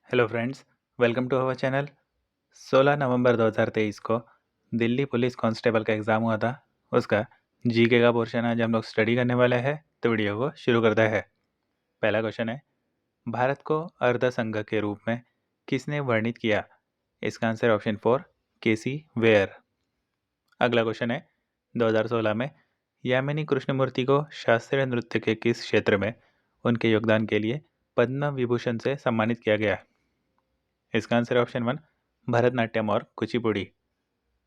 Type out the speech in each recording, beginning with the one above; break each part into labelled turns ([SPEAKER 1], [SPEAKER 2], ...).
[SPEAKER 1] Hello friends, welcome to our channel. 16 November 2023 को Delhi police constable का exam हुआ था। उसका जीके का पोर्शन आज हम लोग स्टडी करने वाले हैं, तो वीडियो को शुरू करते हैं। पहला क्वेश्चन है, भारत को अर्ध संघ के रूप में किसने वर्णित किया? इसका आंसर ऑप्शन 4 केसी वेयर। अगला क्वेश्चन है, 2016 में यामिनी कृष्णमूर्ति को शास्त्रीय नृत्य के किस क्षेत्र में उनके योगदान के लिए पद्म विभूषण से सम्मानित किया गया? इसका आंसर ऑप्शन 1 भरतनाट्यम और कुचिपुड़ी।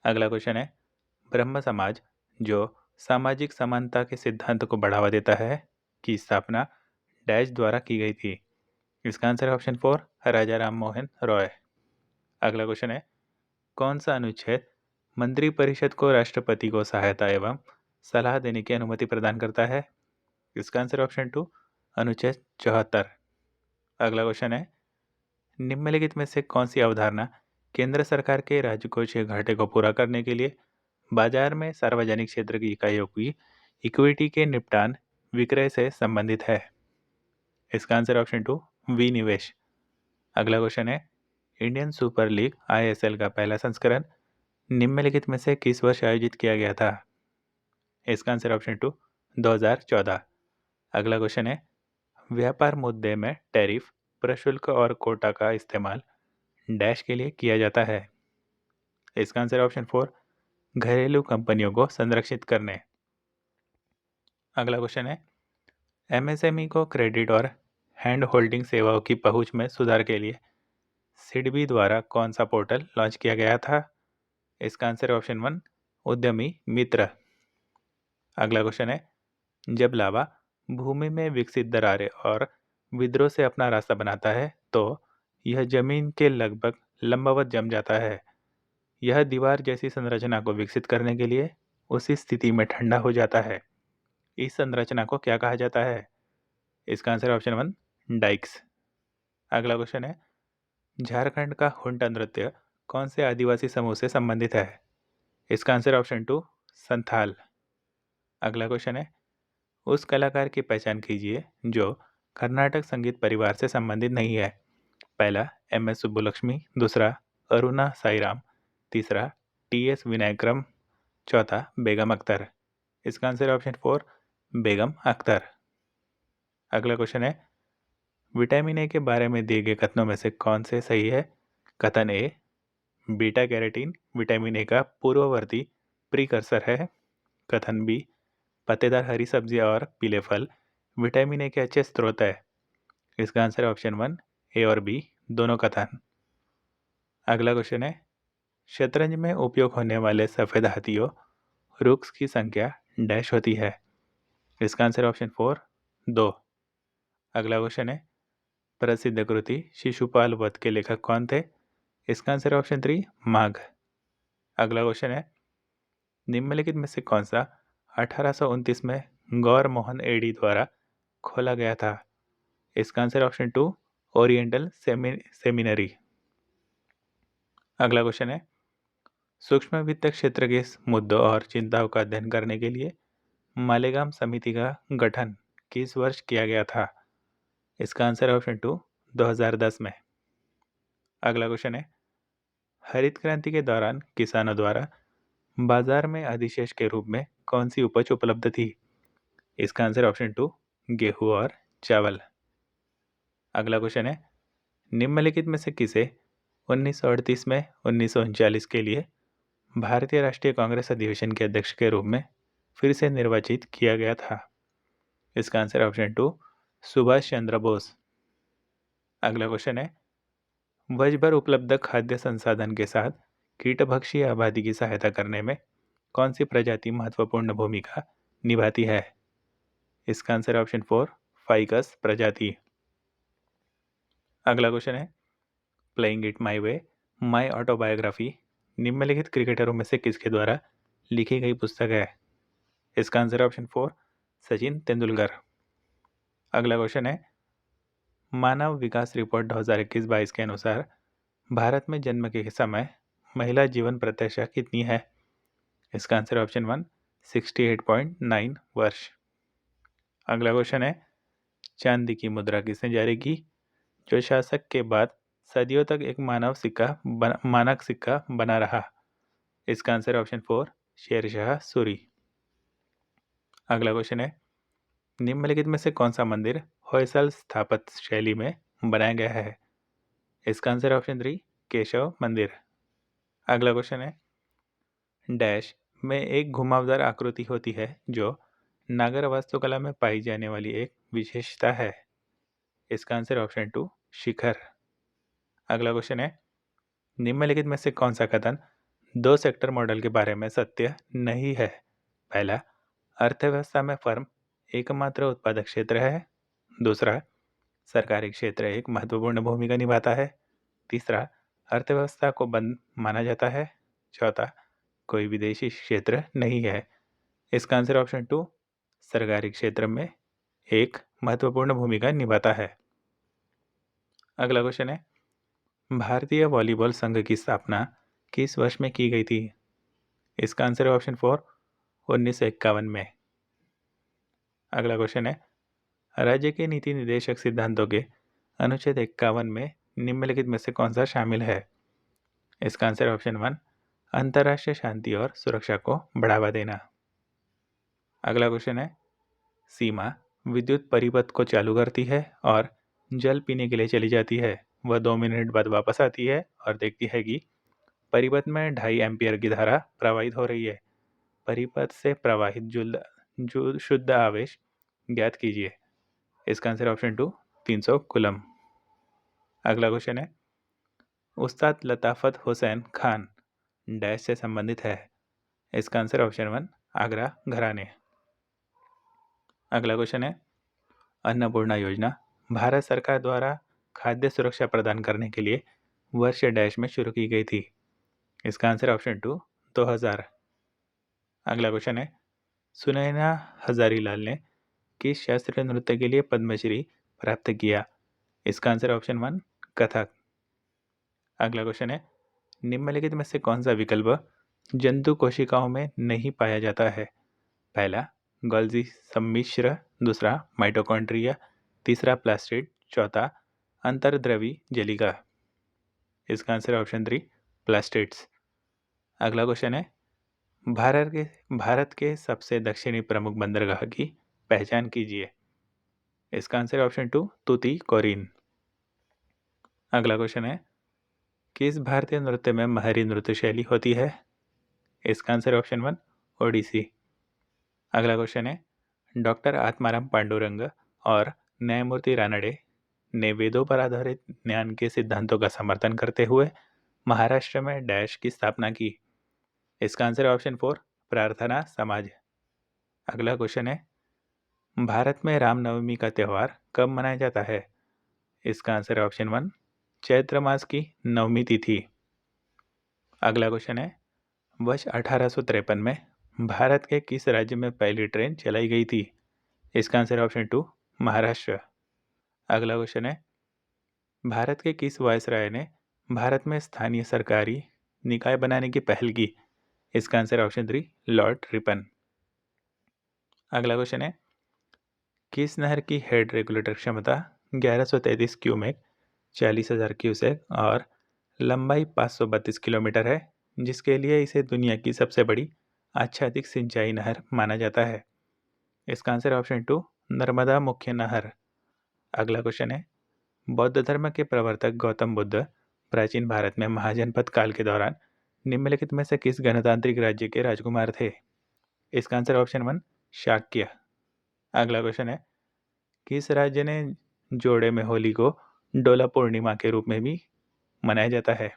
[SPEAKER 1] अगला क्वेश्चन है, ब्रह्म समाज जो सामाजिक समानता के सिद्धांत को बढ़ावा देता है की स्थापना डैश द्वारा की गई थी? इसका आंसर है ऑप्शन 4 राजा राम मोहन रॉय। अगला क्वेश्चन है, कौन सा अनुच्छेद मंत्रिपरिषद को राष्ट्रपति को सहायता एवं सलाह देने की अनुमति प्रदान करता है? इसका आंसर ऑप्शन 2 अनुच्छेद 74। अगला क्वेश्चन है, निम्नलिखित में से कौन सी अवधारणा केंद्र सरकार के राजकोषीय घाटे को पूरा करने के लिए बाजार में सार्वजनिक क्षेत्र की इकाइयों की इक्विटी के निपटान विक्रय से संबंधित है? इसका आंसर ऑप्शन 2 विनिवेश। अगला क्वेश्चन है, इंडियन सुपर लीग आईएसएल का पहला संस्करण निम्नलिखित में से किस वर्ष आयोजित किया गया था? इसका आंसर ऑप्शन 2 2014। अगला क्वेश्चन है, व्यापार मुद्दे में टैरिफ, प्रशुल्क और कोटा का इस्तेमाल डैश के लिए किया जाता है? इसका आंसर ऑप्शन 4 घरेलू कंपनियों को संरक्षित करने। अगला क्वेश्चन है, एमएसएमई को क्रेडिट और हैंड होल्डिंग सेवाओं की पहुंच में सुधार के लिए सिडबी द्वारा कौन सा पोर्टल लॉन्च किया गया था? इसका आंसर ऑप्शन 1 उद्यमी मित्र। अगला क्वेश्चन है, जब लावा भूमि में विकसित दरारें और विद्रोह से अपना रास्ता बनाता है तो यह जमीन के लगभग लंबवत जम जाता है। यह दीवार जैसी संरचना को विकसित करने के लिए उसी स्थिति में ठंडा हो जाता है। इस संरचना को क्या कहा जाता है? इसका आंसर ऑप्शन 1 डाइक्स। अगला क्वेश्चन है, झारखंड का हुंटा नृत्य कौन से आदिवासी समूह से संबंधित है? इसका आंसर ऑप्शन 2 संथाल। अगला क्वेश्चन है, उस कलाकार की पहचान कीजिए जो कर्नाटक संगीत परिवार से संबंधित नहीं है। पहला एम.एस. सुब्बुलक्ष्मी, दूसरा अरुणा साईराम, तीसरा टी.एस. विनायकरम, चौथा बेगम अख्तर। इसका आंसर ऑप्शन 4 बेगम अख्तर। अगला क्वेश्चन है, विटामिन ए के बारे में दिए गए कथनों में से कौन से सही है? कथन ए, बीटा कैरोटीन विटामिन ए का पूर्ववर्ती प्रीकर्सर है। कथन बी, पत्तेदार हरी सब्जियां और पीले फल विटामिन ए के अच्छे स्रोत है। इसका आंसर ऑप्शन 1 ए और बी दोनों कथन। अगला क्वेश्चन है, शतरंज में उपयोग होने वाले सफ़ेद हाथियों रुक्स की संख्या डैश होती है? इसका आंसर ऑप्शन 4 2। अगला क्वेश्चन है, प्रसिद्ध कृति शिशुपाल वध के लेखक कौन थे? इसका आंसर ऑप्शन 3 माघ। अगला क्वेश्चन है, निम्नलिखित में से कौन सा 1829 में गौर मोहन एडी द्वारा खोला गया था? इसका आंसर ऑप्शन 2 ओरिएंटल सेमिनरी। अगला क्वेश्चन है, सूक्ष्म वित्त क्षेत्र के मुद्दों और चिंताओं का अध्ययन करने के लिए मालेगाम समिति का गठन किस वर्ष किया गया था? इसका आंसर ऑप्शन 2 2010 में। अगला क्वेश्चन है, हरित क्रांति के दौरान किसानों द्वारा बाजार में अधिशेष के रूप में कौन सी उपज उपलब्ध थी? इसका आंसर ऑप्शन 2 गेहूं और चावल। अगला क्वेश्चन है, निम्नलिखित में से किसे 1938 में 1939 के लिए भारतीय राष्ट्रीय कांग्रेस अधिवेशन के अध्यक्ष के रूप में फिर से निर्वाचित किया गया था? इसका आंसर ऑप्शन 2 सुभाष चंद्र बोस। अगला क्वेश्चन है, वर्ष भर उपलब्ध खाद्य संसाधन के साथ कीटभक्षी आबादी की सहायता करने में कौन सी प्रजाति महत्वपूर्ण भूमिका निभाती है? इसका आंसर ऑप्शन 4 फाइकस प्रजाति। अगला क्वेश्चन है, playing it my way my autobiography निम्नलिखित क्रिकेटरों में से किसके द्वारा लिखी गई पुस्तक है? इसका आंसर ऑप्शन 4 सचिन तेंदुलकर। अगला क्वेश्चन है, मानव विकास रिपोर्ट 2021-22 के अनुसार भारत में जन्म के समय महिला जीवन प्रत्याशा कितनी है? इसका आंसर ऑप्शन 1 68.9 वर्ष। अगला क्वेश्चन है, चांदी की मुद्रा किसने जारी की जो शासक के बाद सदियों तक एक मानक सिक्का बना रहा? इसका आंसर ऑप्शन 4 शेरशाह सूरी। अगला क्वेश्चन है, निम्नलिखित में से कौन सा मंदिर होयसल स्थापत्य शैली में बनाया गया है? इसका आंसर ऑप्शन 3 केशव मंदिर। अगला क्वेश्चन है, डैश में एक घुमावदार आकृति होती है जो नागर वास्तुकला में पाई जाने वाली एक विशेषता है। इसका आंसर ऑप्शन 2 शिखर। अगला क्वेश्चन है, निम्नलिखित में से कौन सा कथन दो सेक्टर मॉडल के बारे में सत्य नहीं है? पहला, अर्थव्यवस्था में फर्म एकमात्र उत्पादक क्षेत्र है। दूसरा, सरकारी क्षेत्र एक महत्वपूर्ण भूमिका निभाता है। तीसरा, अर्थव्यवस्था को बंद माना जाता है। चौथा, कोई विदेशी क्षेत्र नहीं है। इसका आंसर ऑप्शन 2 सरकारी क्षेत्र में एक महत्वपूर्ण भूमिका निभाता है। अगला क्वेश्चन है, भारतीय वॉलीबॉल संघ की स्थापना किस वर्ष में की गई थी? इसका आंसर है ऑप्शन 4 1951 में। अगला क्वेश्चन है, राज्य के नीति निर्देशक सिद्धांतों के अनुच्छेद 51 में निम्नलिखित में से कौन सा शामिल है? इसका आंसर ऑप्शन 1 अंतर्राष्ट्रीय शांति और सुरक्षा को बढ़ावा देना। अगला क्वेश्चन है, सीमा विद्युत परिपथ को चालू करती है और जल पीने के लिए चली जाती है। वह 2 मिनट बाद वापस आती है और देखती है कि परिपथ में 2.5 एम्पियर की धारा प्रवाहित हो रही है। परिपथ से प्रवाहित शुद्ध आवेश ज्ञात कीजिए। इसका आंसर ऑप्शन 2 300 कूलम। अगला क्वेश्चन है, उस्ताद लताफत हुसैन खान डैश से संबंधित है? इसका आंसर ऑप्शन 1 आगरा घराने। अगला क्वेश्चन है, अन्नपूर्णा योजना भारत सरकार द्वारा खाद्य सुरक्षा प्रदान करने के लिए वर्ष डैश में शुरू की गई थी। इसका आंसर ऑप्शन 2 2000। अगला क्वेश्चन है, सुनैना हजारीलाल ने किस शास्त्रीय नृत्य के लिए पद्मश्री प्राप्त किया? इसका आंसर ऑप्शन 1 कथक। अगला क्वेश्चन है, निम्नलिखित में से कौन सा विकल्प जंतु कोशिकाओं में नहीं पाया जाता है? पहला, गोल्जी सम्मिश्र। दूसरा, माइटोकॉन्ड्रिया। तीसरा, प्लास्टिड। चौथा, अंतर्द्रवी जलिका। इसका आंसर ऑप्शन 3 प्लास्टिड्स। अगला क्वेश्चन है, भारत के सबसे दक्षिणी प्रमुख बंदरगाह की पहचान कीजिए। इसका आंसर ऑप्शन 2 तूतीकोरिन। अगला क्वेश्चन है, किस भारतीय नृत्य में महरी नृत्य शैली होती है? इसका आंसर ऑप्शन 1 ओडिसी। अगला क्वेश्चन है, डॉक्टर आत्माराम पांडुरंग और न्यायमूर्ति रानडे ने वेदों पर आधारित ज्ञान के सिद्धांतों का समर्थन करते हुए महाराष्ट्र में डैश की स्थापना की। इसका आंसर ऑप्शन 4 प्रार्थना समाज। अगला क्वेश्चन है, भारत में रामनवमी का त्यौहार कब मनाया जाता है? इसका आंसर है ऑप्शन 1 चैत्र मास की नवमी तिथि। अगला क्वेश्चन है, वर्ष 1853 में भारत के किस राज्य में पहली ट्रेन चलाई गई थी? इसका आंसर है ऑप्शन 2 महाराष्ट्र। अगला क्वेश्चन है, भारत के किस वायसराय ने भारत में स्थानीय सरकारी निकाय बनाने की पहल की? इसका आंसर है ऑप्शन 3 लॉर्ड रिपन। अगला क्वेश्चन है, किस नहर की हेड रेगुलेटर क्षमता 1133 क्यूमेक 40,000 क्यूसेक और लंबाई 532 किलोमीटर है, जिसके लिए इसे दुनिया की सबसे बड़ी आच्छादित सिंचाई नहर माना जाता है? इसका आंसर ऑप्शन 2 नर्मदा मुख्य नहर। अगला क्वेश्चन है, बौद्ध धर्म के प्रवर्तक गौतम बुद्ध प्राचीन भारत में महाजनपद काल के दौरान निम्नलिखित में से किस गणतांत्रिक राज्य के राजकुमार थे? इसका आंसर ऑप्शन 1 शाक्य। अगला क्वेश्चन है, किस राज्य ने जोड़े में होली को डोला पूर्णिमा के रूप में भी मनाया जाता है?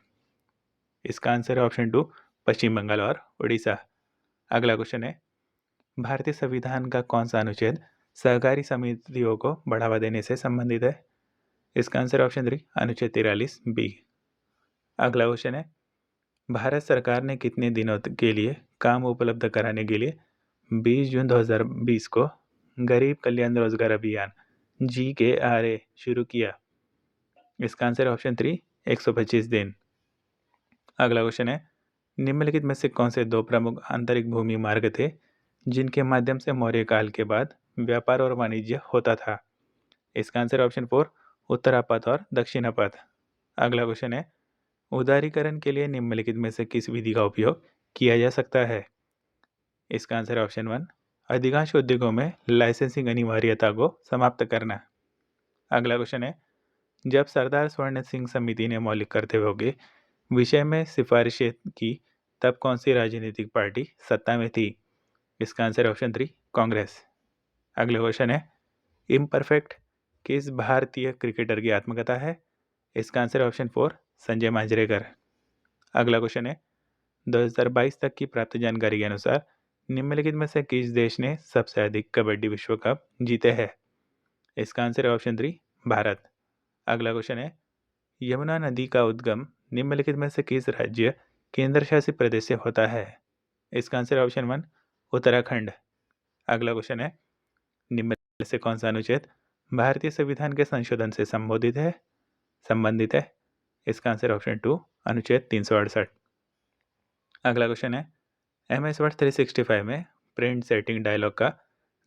[SPEAKER 1] इसका आंसर है ऑप्शन 2 पश्चिम बंगाल और उड़ीसा। अगला क्वेश्चन है, भारतीय संविधान का कौन सा अनुच्छेद सहकारी समितियों को बढ़ावा देने से संबंधित है? इसका आंसर ऑप्शन 3 अनुच्छेद 43 बी। अगला क्वेश्चन है, भारत सरकार ने कितने दिनों के लिए काम उपलब्ध कराने के लिए 20 जून 2020 को गरीब कल्याण रोजगार अभियान GKRA शुरू किया? इसका आंसर ऑप्शन 3 125 दिन। अगला क्वेश्चन है, निम्नलिखित में से कौन से दो प्रमुख आंतरिक भूमि मार्ग थे जिनके माध्यम से मौर्य काल के बाद व्यापार और वाणिज्य होता था? इसका आंसर ऑप्शन 4 उत्तरापथ और दक्षिणापथ। अगला क्वेश्चन है, उदारीकरण के लिए निम्नलिखित में से किस विधि का उपयोग किया जा सकता है? इसका आंसर है ऑप्शन 1, अधिकांश उद्योगों में लाइसेंसिंग अनिवार्यता को समाप्त करना। अगला क्वेश्चन है, जब सरदार स्वर्ण सिंह समिति ने मौलिक कर्तव्यों के विषय में सिफारिशें की, तब कौन सी राजनीतिक पार्टी सत्ता में थी? इसका आंसर है ऑप्शन 3, कांग्रेस। अगला क्वेश्चन है, इम्परफेक्ट किस भारतीय क्रिकेटर की आत्मकथा है? इसका आंसर है ऑप्शन 4, संजय मांजरेकर। अगला क्वेश्चन है, 2022 तक की प्राप्त जानकारी के अनुसार निम्नलिखित में से किस देश ने सबसे अधिक कबड्डी विश्व कप जीते हैं? इसका आंसर है ऑप्शन 3, भारत। अगला क्वेश्चन है, यमुना नदी का उद्गम निम्नलिखित में से किस राज्य केंद्र शासित प्रदेश से होता है? इसका आंसर है ऑप्शन 1, उत्तराखंड। अगला क्वेश्चन है, निम्न में से कौन सा अनुच्छेद भारतीय संविधान के संशोधन से संबंधित है? इसका आंसर ऑप्शन 2, अनुच्छेद 368। अगला क्वेश्चन है, MS वर्ड 365 में प्रिंट सेटिंग डायलॉग का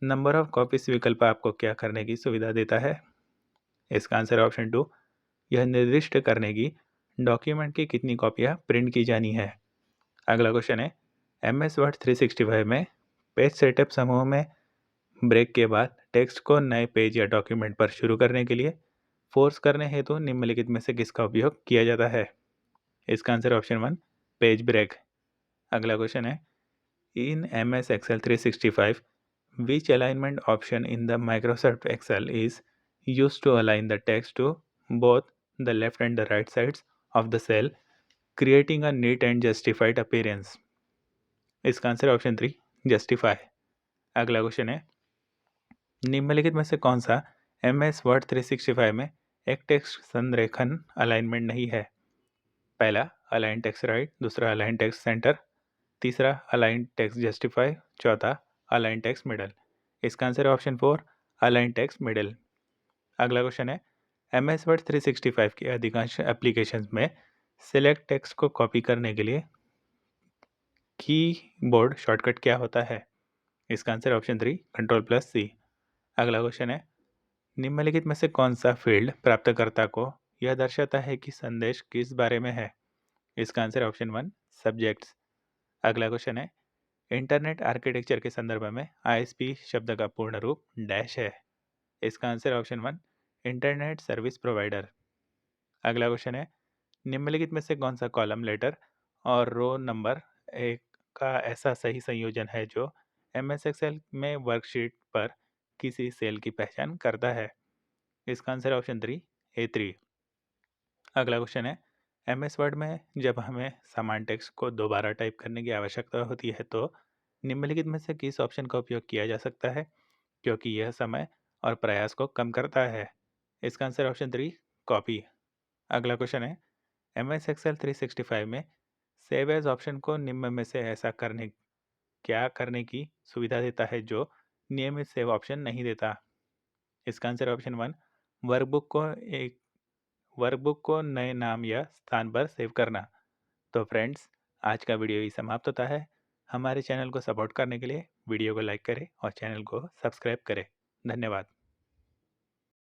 [SPEAKER 1] नंबर ऑफ कॉपीज विकल्प आपको क्या करने की सुविधा देता है? इसका आंसर ऑप्शन 2, यह निर्दिष्ट करने की डॉक्यूमेंट की कितनी कॉपियाँ प्रिंट की जानी है। अगला क्वेश्चन है, MS वर्ड 365 में पेज सेटअप समूह में ब्रेक के बाद टेक्स्ट को नए पेज या डॉक्यूमेंट पर शुरू करने के लिए फोर्स करने हेतु निम्नलिखित में से किसका उपयोग किया जाता है? इसका आंसर ऑप्शन 1, पेज ब्रेक। अगला क्वेश्चन है, इन MS Excel 365 which alignment option in the Microsoft Excel is used to align the text to both the left and the right sides of the cell, creating a neat and justified appearance? इसका answer option 3, justify. अगला question है, निम्नलिखित में से कौन सा MS word 365 में एक टेक्स्ट संरेखन अलाइनमेंट नहीं है? पहला अलाइन टेक्स्ट राइट, दूसरा अलाइन टेक्स्ट सेंटर, तीसरा अलाइन टेक्स्ट जस्टिफाई, चौथा अलाइन टेक्स्ट मिडल। इसका आंसर है ऑप्शन 4, अलाइन टेक्स्ट मिडल। अगला क्वेश्चन है, MS वर्ड 365 के अधिकांश एप्लीकेशंस में सिलेक्ट टेक्स्ट को कॉपी करने के लिए कीबोर्ड शॉर्टकट क्या होता है? इसका आंसर ऑप्शन 3, Ctrl+C। अगला क्वेश्चन है, निम्नलिखित में से कौन सा फील्ड प्राप्तकर्ता को यह दर्शाता है कि संदेश किस बारे में है? इसका आंसर ऑप्शन 1, सब्जेक्ट्स। अगला क्वेश्चन है, इंटरनेट आर्किटेक्चर के संदर्भ में ISP शब्द का पूर्ण रूप डैश है? इसका answer option 1, internet service provider. अगला क्वेश्चन है, निम्नलिखित में से कौन सा कॉलम लेटर और रो नंबर एक का ऐसा सही संयोजन है जो MS Excel में वर्कशीट पर किसी सेल की पहचान करता है? इसका आंसर ऑप्शन 3, A3। अगला क्वेश्चन है, MS वर्ड में जब हमें समान टेक्स्ट को दोबारा टाइप करने की आवश्यकता होती है तो निम्नलिखित में से किस ऑप्शन का उपयोग किया जा सकता है, क्योंकि यह समय और प्रयास को कम करता है? इसका आंसर ऑप्शन 3, कॉपी। अगला क्वेश्चन है, MS Excel 365 में सेव एज ऑप्शन को निम्न में से ऐसा करने की सुविधा देता है जो नियमित सेव ऑप्शन नहीं देता? इसका आंसर ऑप्शन 1, वर्कबुक को नए नाम या स्थान पर सेव करना। तो फ्रेंड्स, आज का वीडियो ही समाप्त होता है। हमारे चैनल को सपोर्ट करने के लिए वीडियो को लाइक करें और चैनल को सब्सक्राइब करें। धन्यवाद।